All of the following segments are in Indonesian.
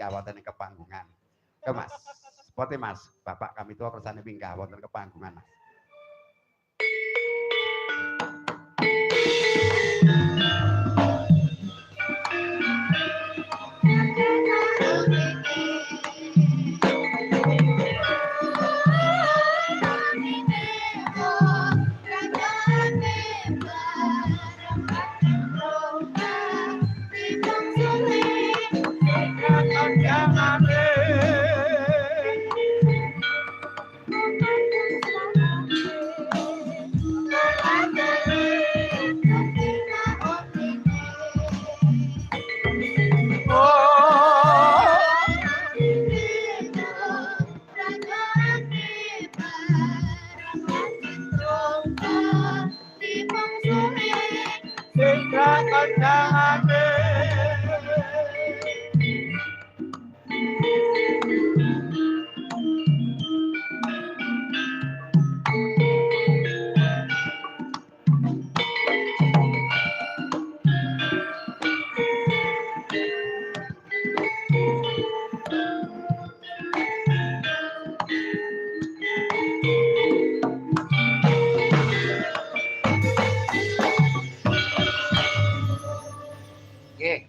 minggah wonten ing kepanggungan. Ke Mas. Seperti Mas, Bapak kami tua kersane minggah wonten kepanggungan Mas.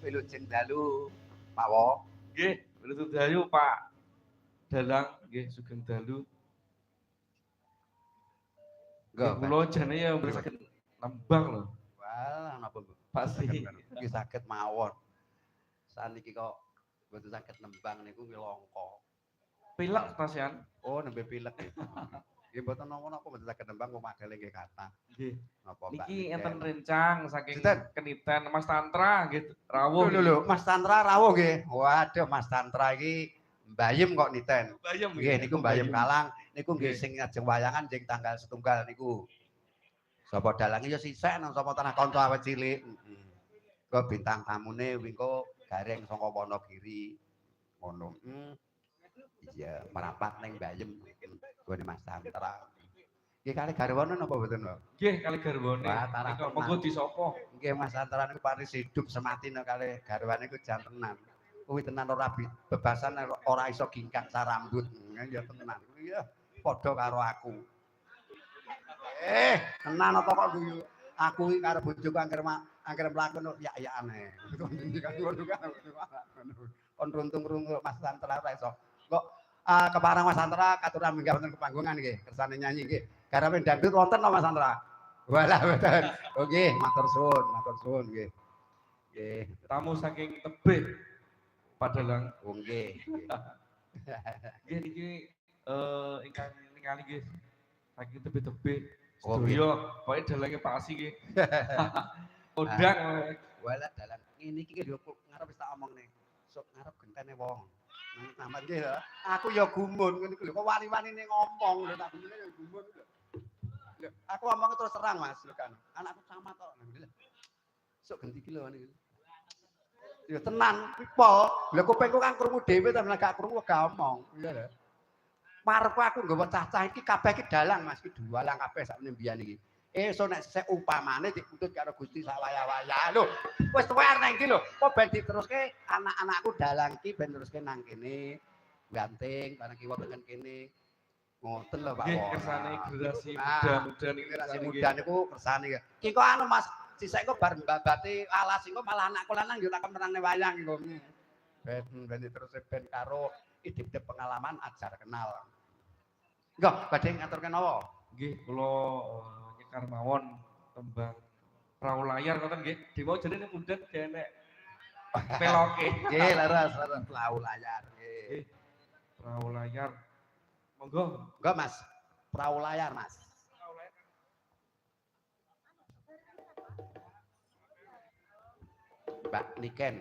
Wilujeng dalu Pak Wo. Nggih, wilujeng dalu Pak Dalang nggih sugeng dalu. Nggih, kula jane ya saged nembang lho. Wah, napa pasti iki saged mawon. Saniki kok mboten saged nembang niku nggih langka. Pilek Tasian. Oh, nembe pilek. Nggih mboten napa-napa mboten saged nembang kok magale nggih kathah. Nggih. Napa Mbak? Niki enten rencang saking Sinten? Keniten Mas Tantra nggih rawuh. Lho, Mas Tantra rawuh nggih. Waduh, Mas Tantra iki mbayem kok niten. Mbayem nggih niku mbayem Kalang niku nggih sing ajeng wayangan jeng tanggal setunggal niku. Sapa dalange ya sisek nang sapa tanah kanca awet cilik. Kok bintang tamune wingko Gareng saka Wonogiri. Ngono. Iya, merapat ning mbayem gone Mas Tantra. Nggih kali garwane napa mboten, Pak? Nggih, kali garwane. Nika monggo disapa? Nggih Mas Tantra niku paris hidup semati kali garwane niku jan tenan. Kuwi tenan ora bebasan ora iso gingkak sarambut. Ya tenan. Iya, padha karo aku. Tenan apa kok guyu? Aku iki karo bojoku angger mlaku yak-yakan ae. Kon runtung-runtung Mas Tantra ora iso. Kok keparang Mas Tantra katuran minggah wonten kepanggungan nggih, kersane nyanyi nggih. Garape dangdut wonten to Mas Tantra? Walah mboten. Oh nggih, matur suwun nggih. Nggih, tamu saking tebih Padalang. Oh nggih. Nggih niki ingkang ningali nggih saking tebih-tebih. Oh iya, pokoke dalange Pak Asi nggih. Udang. Walah dalan ngene iki lho ngarep wis tak omongne. Sok ngarep gentene wong. Nambah nggih lho. Aku ya gumun ngene iki lho. Kok wani-wanine ngomong lho tak gumune ya gumun lho. Lho, aku ngomong terus terang Mas, lho kan. Anakku camat kok. Sok genti iki lho niku. Ya tenan, pipo. Lha kupingku kan krungu dhewe ta nek gak krungu gak omong. Iya lho. Marepku aku nggawa cah-cah iki kabeh iki dalang Mas, iki dualang kabeh sak mbiyen iki. Esuk nek sesek upamane diputut karo Gusti sak waya-waya. Lho, wis tuwek nang iki lho. Kok ben diteruske anak-anakku dalang iki ben teruske nang kene. Banting bareng kiwa tekan kene. Ngoten lho Pak. Nggih, kersane generasi muda-muda niki generasi muda niku kersane. Ki kok anu Mas, sisek kok bar mbabati alas engko malah anakku lanang yo tak kemenane wayang engko. Ben diteruske ben karo idip-idip pengalaman ajar kenal. Enggak, badhe ngaturken napa? Nggih, kula nyekar mawon tembang Perahu Layar ngoten nggih. Dewa jenenge pundet genek peloke. Nggih, leres Perahu Layar nggih. Perahu Layar. Monggo. Enggak, Mas. Perahu Layar, Mas. Mbak Niken.